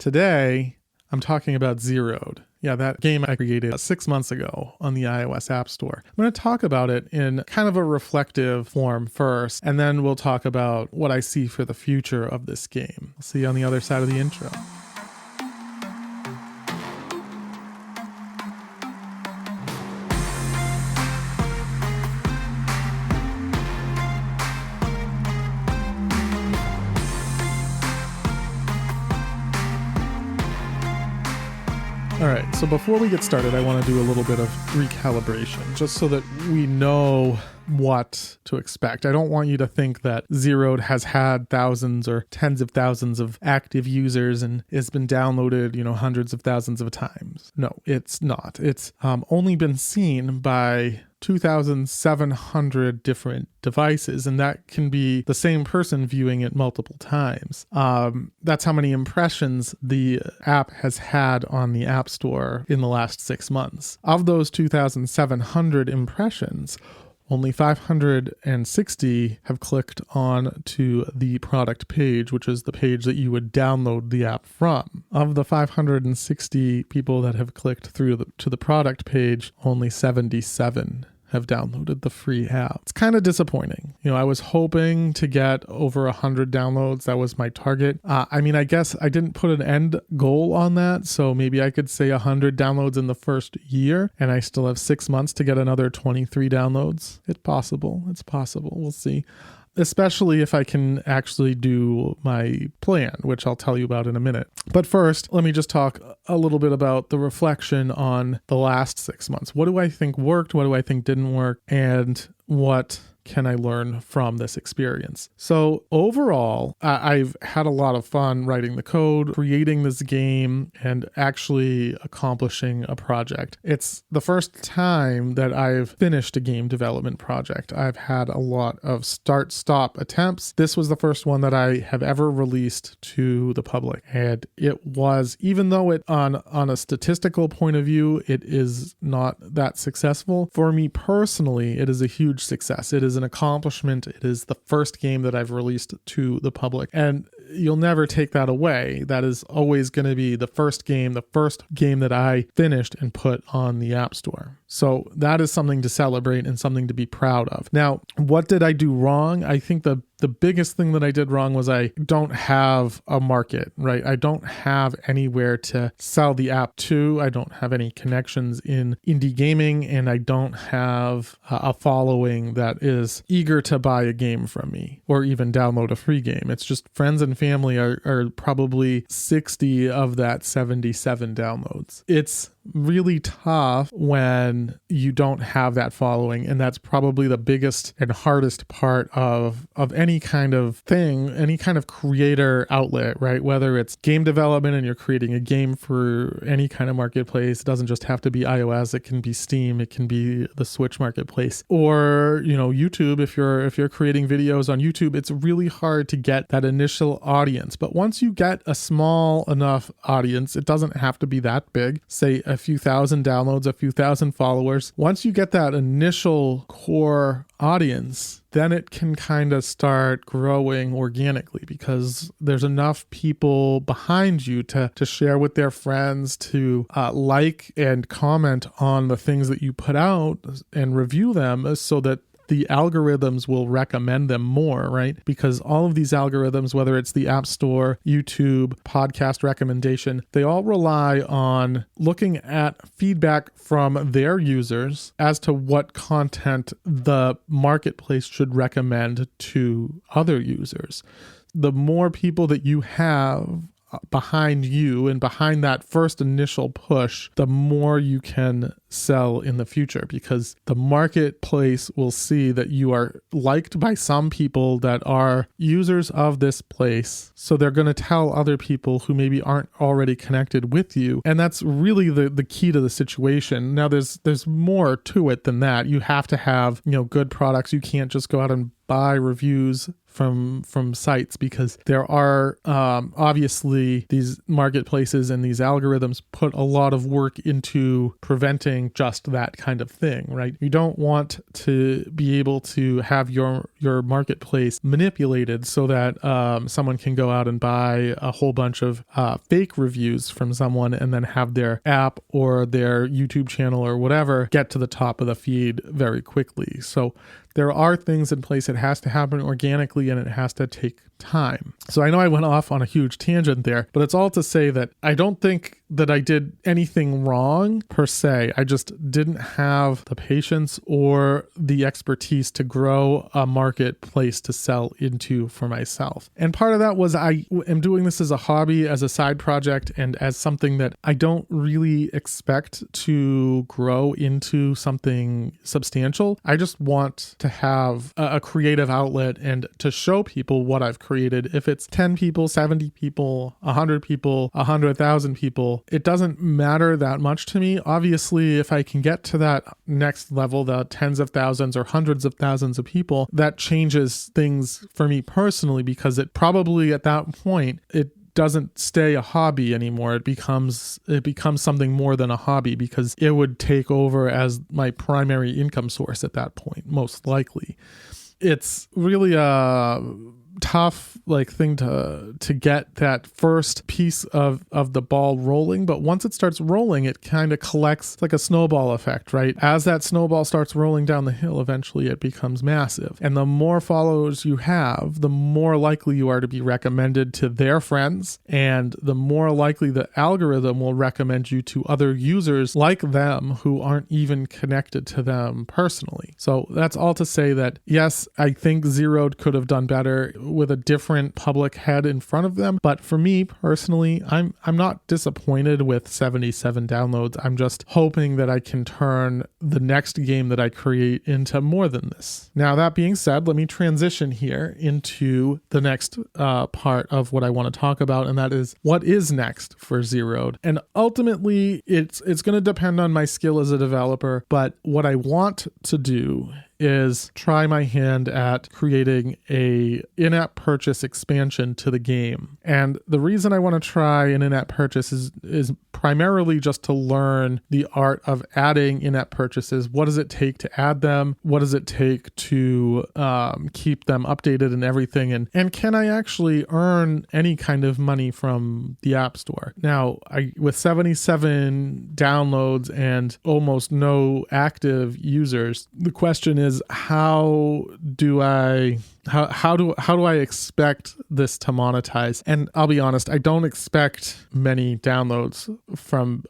Today, I'm talking about Zeroed. Yeah, that game I created 6 months ago on the iOS App Store. I'm going to talk about it in kind of a reflective form first, and then we'll talk about what I see for the future of this game. I'll see you on the other side of the intro. All right, so before we get started, I want to do a little bit of recalibration, just so that we know what to expect. I don't want you to think that Zeroed has had thousands or tens of thousands of active users and has been downloaded, hundreds of thousands of times. No, it's not. It's only been seen by 2,700 different devices, and that can be the same person viewing it multiple times. That's how many impressions the app has had on the App Store in the last 6 months. Of those 2,700 impressions, only 560 have clicked on to the product page, which is the page that you would download the app from. Of the 560 people that have clicked through to the product page, only 77 have downloaded the free app. It's kind of disappointing. I was hoping to get over 100 downloads. That was my target. I guess I didn't put an end goal on that, so maybe I could say 100 downloads in the first year, and I still have 6 months to get another 23 downloads. It's possible. We'll see. Especially if I can actually do my plan, which I'll tell you about in a minute. But first, let me just talk a little bit about the reflection on the last 6 months. What do I think worked? What do I think didn't work? And what can I learn from this experience? So overall, I've had a lot of fun writing the code, creating this game, and actually accomplishing a project. It's the first time that I've finished a game development project. I've had a lot of start-stop attempts. This was the first one that I have ever released to the public. And it was, even though it on a statistical point of view, it is not that successful, for me personally, it is a huge success. It is an accomplishment. It is the first game that I've released to the public, and you'll never take that away. That is always going to be the first game that I finished and put on the App Store. So that is something to celebrate and something to be proud of. Now, what did I do wrong? I think the biggest thing that I did wrong was I don't have a market, right? I don't have anywhere to sell the app to. I don't have any connections in indie gaming, and I don't have a following that is eager to buy a game from me or even download a free game. It's just friends and family are probably 60 of that 77 downloads. It's really tough when you don't have that following, and that's probably the biggest and hardest part of any kind of thing, any kind of creator outlet, right? Whether it's game development and you're creating a game for any kind of marketplace, it doesn't just have to be iOS, it can be Steam, it can be the Switch marketplace, or YouTube. If you're creating videos on YouTube, it's really hard to get that initial audience. But once you get a small enough audience, it doesn't have to be that big, say a few thousand downloads, a few thousand followers. Once you get that initial core audience, then it can kind of start growing organically because there's enough people behind you to share with their friends, to like and comment on the things that you put out and review them, so that the algorithms will recommend them more, right? Because all of these algorithms, whether it's the App Store, YouTube, podcast recommendation, they all rely on looking at feedback from their users as to what content the marketplace should recommend to other users. The more people that you have behind you and behind that first initial push, the more you can sell in the future, because the marketplace will see that you are liked by some people that are users of this place. So they're going to tell other people who maybe aren't already connected with you. And that's really the key to the situation. Now there's more to it than that. You have to have, good products. You can't just go out and buy reviews from sites, because there are obviously these marketplaces and these algorithms put a lot of work into preventing just that kind of thing, right? You don't want to be able to have your marketplace manipulated so that someone can go out and buy a whole bunch of fake reviews from someone and then have their app or their YouTube channel or whatever get to the top of the feed very quickly. So there are things in place. It has to happen organically and it has to take time. So I know I went off on a huge tangent there, but it's all to say that I don't think that I did anything wrong per se. I just didn't have the patience or the expertise to grow a marketplace to sell into for myself. And part of that was I am doing this as a hobby, as a side project, and as something that I don't really expect to grow into something substantial. I just want to have a creative outlet and to show people what I've created. If it's 10 people, 70 people, 100 people, 100,000 people, it doesn't matter that much to me. Obviously, if I can get to that next level, the tens of thousands or hundreds of thousands of people, that changes things for me personally, because it probably at that point, it doesn't stay a hobby anymore. It becomes something more than a hobby, because it would take over as my primary income source at that point, most likely. It's really a tough thing to get that first piece of the ball rolling, but once it starts rolling, it kind of collects like a snowball effect, right? As that snowball starts rolling down the hill, eventually it becomes massive, and the more followers you have, the more likely you are to be recommended to their friends, and the more likely the algorithm will recommend you to other users like them who aren't even connected to them personally. So that's all to say that yes, I think Zeroed could have done better with a different public head in front of them. But for me personally, I'm not disappointed with 77 downloads. I'm just hoping that I can turn the next game that I create into more than this. Now, that being said, let me transition here into the next part of what I want to talk about, and that is what is next for Zeroed. And ultimately, it's going to depend on my skill as a developer, but what I want to do is try my hand at creating a in-app purchase expansion to the game. And the reason I want to try an in-app purchase is primarily just to learn the art of adding in-app purchases. What does it take to add them? What does it take to keep them updated and everything? And can I actually earn any kind of money from the App Store? Now, with 77 downloads and almost no active users, the question is, how do I expect this to monetize? And I'll be honest, I don't expect many downloads from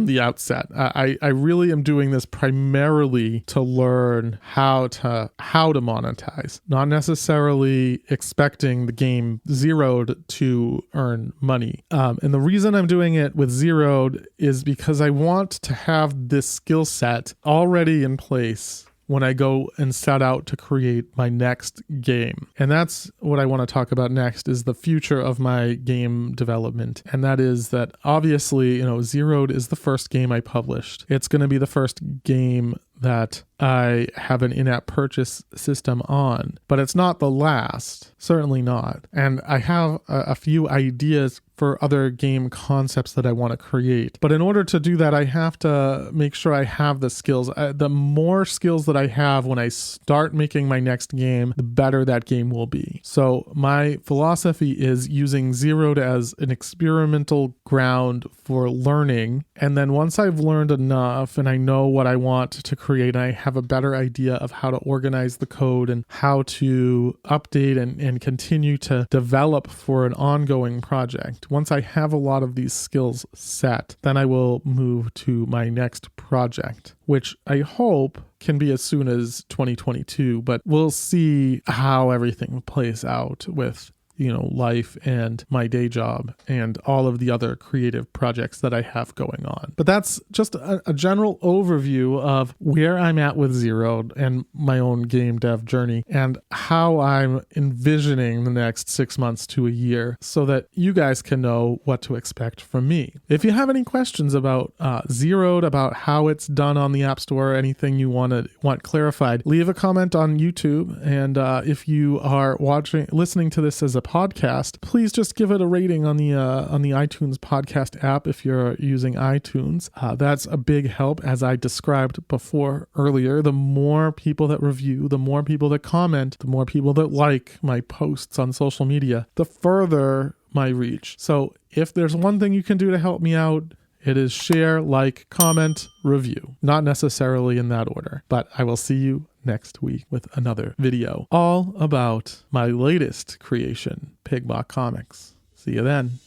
the outset. I really am doing this primarily to learn how to monetize, not necessarily expecting the game Zeroed to earn money. And the reason I'm doing it with Zeroed is because I want to have this skill set already in place when I go and set out to create my next game. And that's what I want to talk about next, is the future of my game development. And that is that obviously, Zeroed is the first game I published. It's going to be the first game that I have an in-app purchase system on, but it's not the last, certainly not. And I have a few ideas for other game concepts that I want to create. But in order to do that, I have to make sure I have the skills. The more skills that I have when I start making my next game, the better that game will be. So my philosophy is using Zeroed as an experimental ground for learning. And then once I've learned enough and I know what I want to create, I have a better idea of how to organize the code and how to update and continue to develop for an ongoing project. Once I have a lot of these skills set, then I will move to my next project, which I hope can be as soon as 2022, but we'll see how everything plays out with life and my day job and all of the other creative projects that I have going on. But that's just a general overview of where I'm at with Zeroed and my own game dev journey and how I'm envisioning the next 6 months to a year so that you guys can know what to expect from me. If you have any questions about Zeroed, about how it's done on the App Store, anything you want clarified, leave a comment on YouTube. And if you are listening to this as a podcast, please just give it a rating on the iTunes podcast app if you're using iTunes. That's a big help. As I described before earlier, the more people that review, the more people that comment, the more people that like my posts on social media, the further my reach. So if there's one thing you can do to help me out, it is share, like, comment, review. Not necessarily in that order, but I will see you next week with another video all about my latest creation, Pigma Comics. See you then.